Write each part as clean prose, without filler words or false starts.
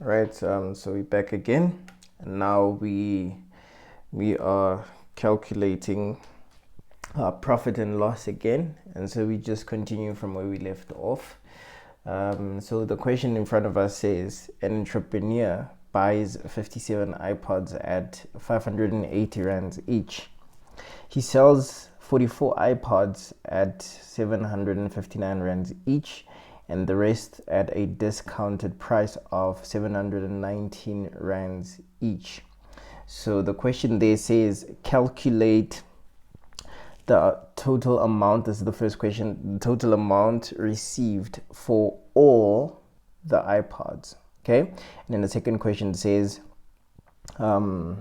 Right, so we're back again, and now we are calculating profit and loss again, and so we just continue from where we left off. So the question in front of us says an entrepreneur buys 57 iPods at 580 rands each. He sells 44 iPods at 759 rands each, and the rest at a discounted price of 719 rands each. So the question there says calculate the total amount. This is the first question. The total amount received for all the iPods. Okay, and then the second question says the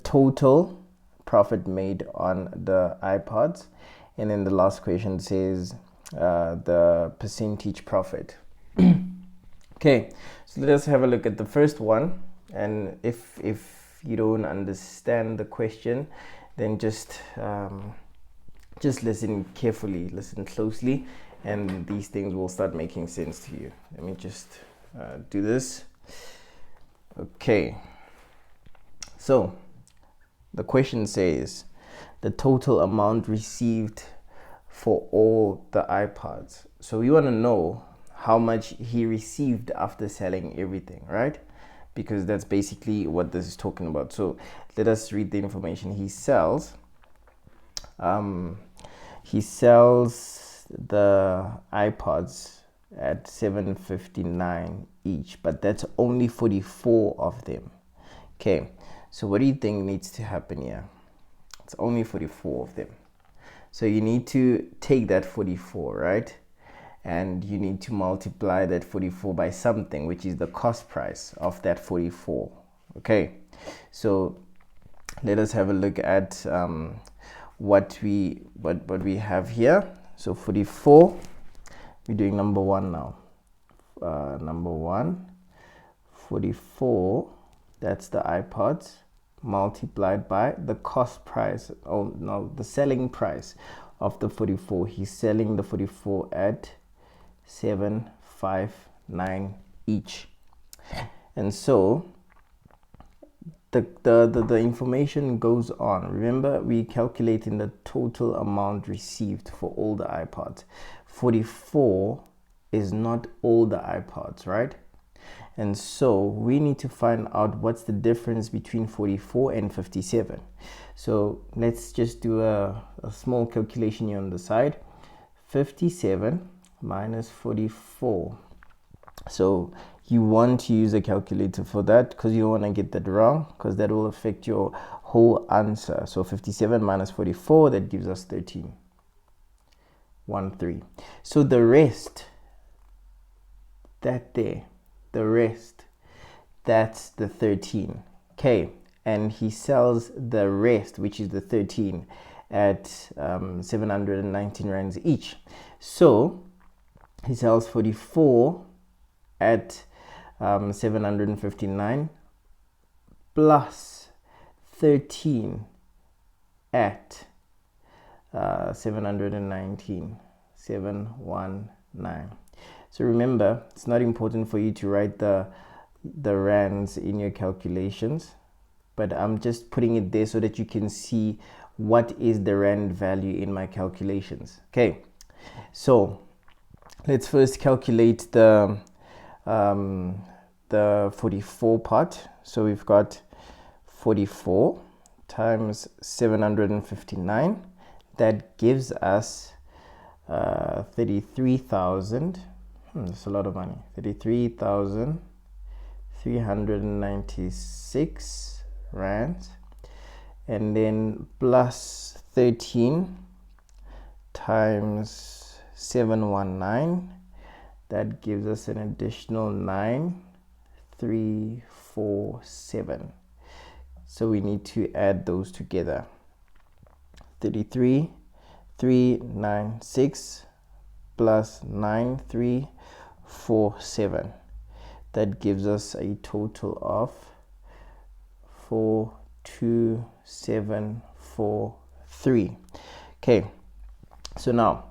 total profit made on the iPods, and then the last question says the percentage profit. Okay, so let us have a look at the first one, and if you don't understand the question, then just listen carefully, listen closely, and these things will start making sense to you. Let me just do this. Okay, so the question says the total amount received for all the iPods. So we want to know how much he received after selling everything, right? Because that's basically what this is talking about. So let us read the information. He sells the iPods at 759 each, but that's only 44 of them. Okay, so what do you think needs to happen here? It's only 44 of them. So you need to take that 44, right? And you need to multiply that 44 by something, which is the cost price of that 44. Okay, so let us have a look at what we have here. So 44, we're doing number one now. Number one, 44, that's the iPods, multiplied by the cost price, the selling price of the 44. He's selling the 44 at 759 each, and so the information goes on. Remember, we calculating the total amount received for all the iPods. 44 is not all the iPods, right? And so we need to find out what's the difference between 44 and 57. So let's just do a small calculation here on the side. 57 minus 44. So you want to use a calculator for that, because you don't want to get that wrong, because that will affect your whole answer. So 57 minus 44, that gives us 13. 1-3. So the rest, the rest, that's the 13. Okay, and he sells the rest, which is the 13, at 719 rands each. So he sells 44 at 759 plus 13 at 719. So remember, it's not important for you to write the rands in your calculations, but I'm just putting it there so that you can see what is the rand value in my calculations. Okay, so let's first calculate the 44 part. So we've got 44 times 759. That gives us 33,000. That's a lot of money. 33,396 rands, and then plus 13 times 719. That gives us an additional 9,347. So we need to add those together. 33,396 plus 9,347. That gives us a total of 42743. Okay, so now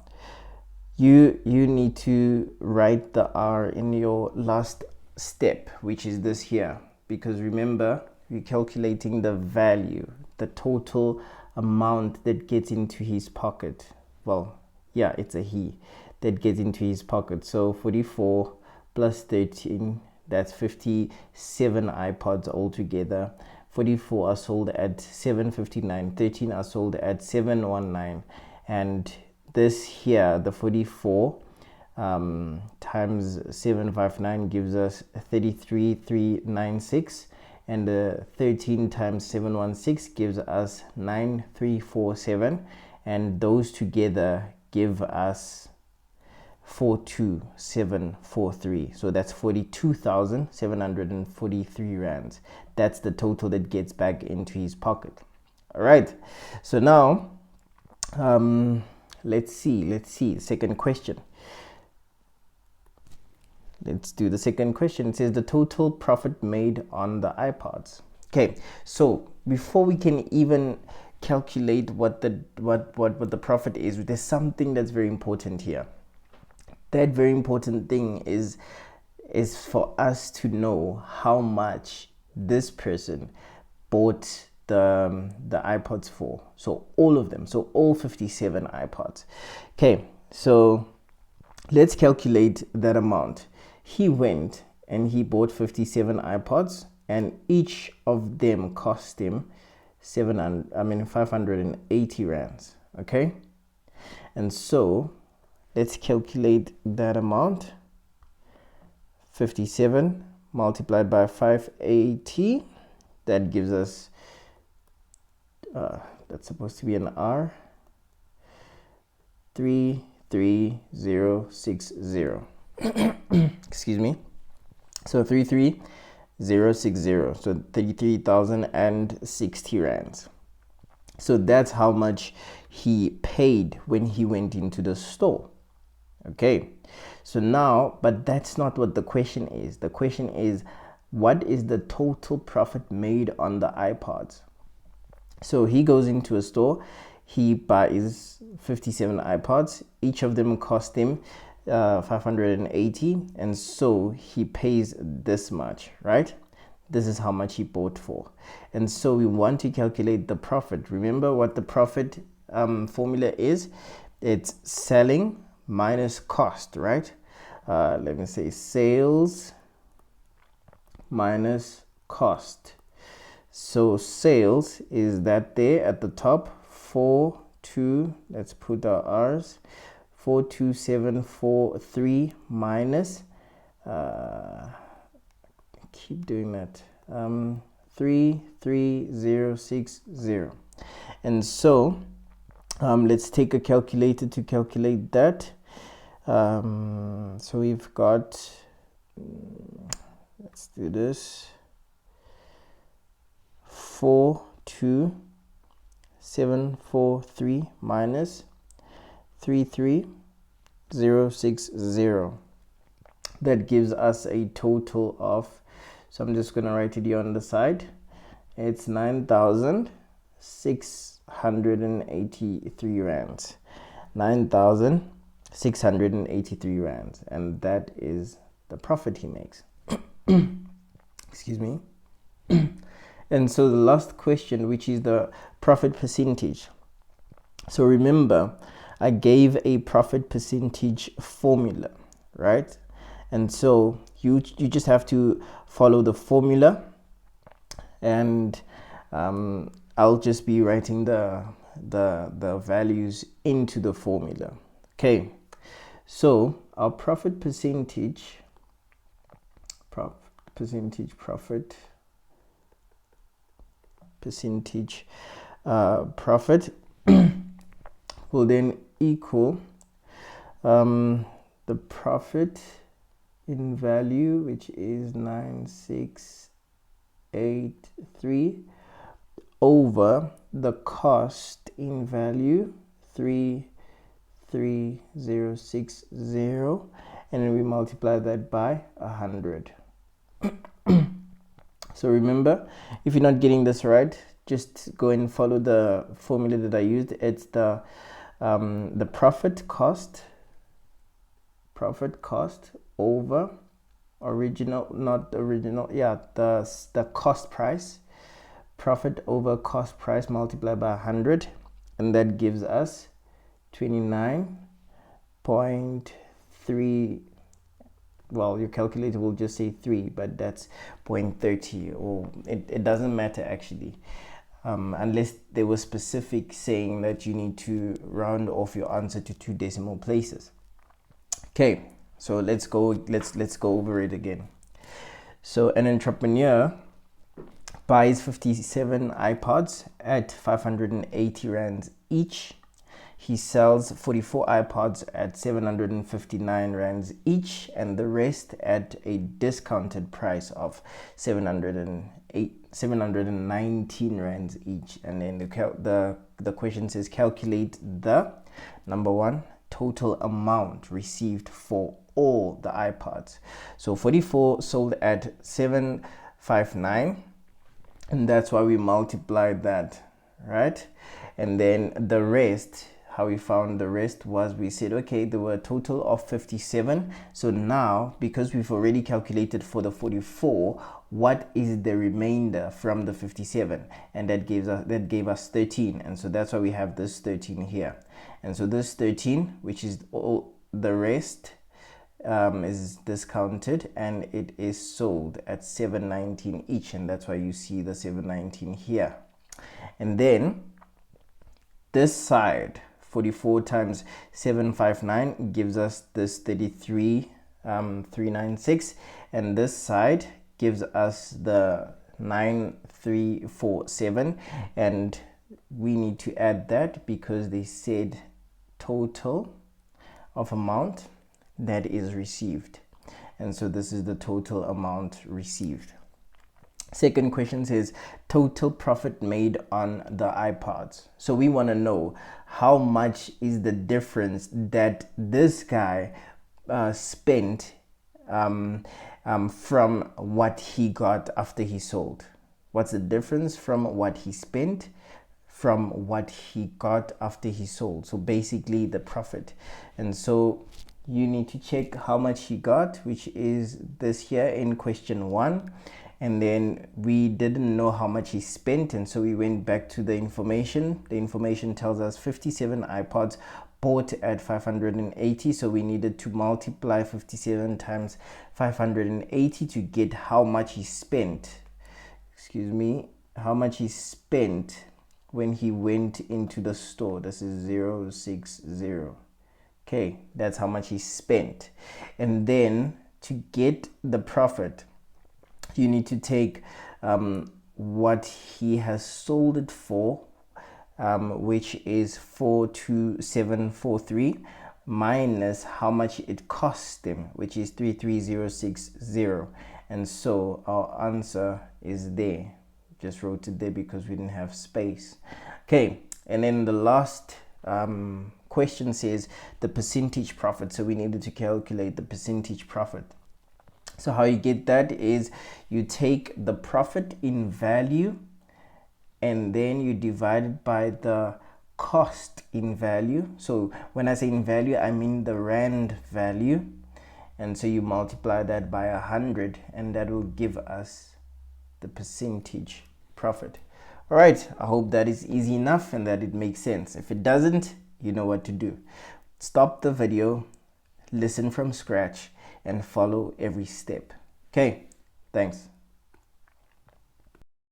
you need to write the R in your last step, which is this here, because remember, we're calculating the value, the total amount that gets into his pocket. Well, yeah, it's a he that gets into his pocket. So 44 plus 13, that's 57 iPods altogether. 44 are sold at 759, 13 are sold at 719, and this here, the 44 times 759 gives us 33,396, and the 13 times 716 gives us 9347, and those together give us 42743. So that's 42,743 rands. That's the total that gets back into his pocket. All right, so now let's see second question. Let's do the second question. It says the total profit made on the iPods. Okay, so before we can even calculate what the profit is, there's something that's very important here. That very important thing is for us to know how much this person bought the iPods for. So all of them, so all 57 iPods. Okay, so let's calculate that amount. He went and he bought 57 iPods, and each of them cost him 580 rands. Okay, and so let's calculate that amount. 57 multiplied by 580, that gives us that's supposed to be an R, 33060. Excuse me. So 33060, so 33,060 rands. So that's how much he paid when he went into the store. Okay, so now, but that's not what the question is. The question is, what is the total profit made on the iPods? So he goes into a store, he buys 57 iPods, each of them cost him 580, and so he pays this much, right? This is how much he bought for. And so we want to calculate the profit. Remember what the profit formula is? It's selling minus cost, right? Let me say sales minus cost. So sales is that there at the top, 42, let's put our R's, 42743 minus keep doing that, 33060. And so let's take a calculator to calculate that. So we've got, let's do this, 42743 minus 33060. That gives us a total of, so I'm just going to write it here on the side, it's 9,683 rands. 9,683 rands, and that is the profit he makes. Excuse me. And so the last question, which is the profit percentage. So remember, I gave a profit percentage formula, right? And so you just have to follow the formula, and I'll just be writing the values into the formula. Okay, so our profit percentage profit will then equal the profit in value, which is 9683, over the cost in value, 33060, and then we multiply that by 100. So remember, if you're not getting this right, just go and follow the formula that I used. It's the profit cost over the cost price, profit over cost price multiplied by 100, and that gives us 29.3. Well, your calculator will just say 3, but that's 0.30, or it doesn't matter actually, unless they were specific saying that you need to round off your answer to 2 decimal places. Okay, so let's go over it again. So an entrepreneur buys 57 iPods at 580 rands each. He sells 44 iPods at 759 rands each, and the rest at a discounted price of 719 rands each. And then the question says calculate the number one total amount received for all the iPods. So 44 sold at 759, and that's why we multiplied that, right? And then the rest, how we found the rest was, we said, okay, there were a total of 57. So now, because we've already calculated for the 44, what is the remainder from the 57? And that gave us 13. And so that's why we have this 13 here. And so this 13, which is all the rest, is discounted, and it is sold at 719 each, and that's why you see the 719 here. And then this side, 44 times 759 gives us this 33,396, and this side gives us the 9347, and we need to add that because they said total of amount that is received, and so this is the total amount received. Second question says total profit made on the iPods. So we want to know how much is the difference that this guy spent from what he got after he sold. What's the difference from what he spent from what he got after he sold? So basically the profit. And so you need to check how much he got, which is this here in question 1. And then we didn't know how much he spent, and so we went back to the information. The information tells us 57 iPods bought at 580, so we needed to multiply 57 times 580 to get how much he spent. How much he spent when he went into the store. This is 060. Okay, that's how much he spent. And then to get the profit, you need to take what he has sold it for, which is 42743, minus how much it cost him, which is 33060. And so our answer is there. Just wrote it there because we didn't have space. Okay, and then the last question says the percentage profit. So we needed to calculate the percentage profit. So how you get that is you take the profit in value, and then you divide it by the cost in value. So when I say in value, I mean the rand value. And so you multiply that by 100, and that will give us the percentage profit. All right, I hope that is easy enough and that it makes sense. If it doesn't, you know what to do. Stop the video, listen from scratch, and follow every step. Okay, thanks.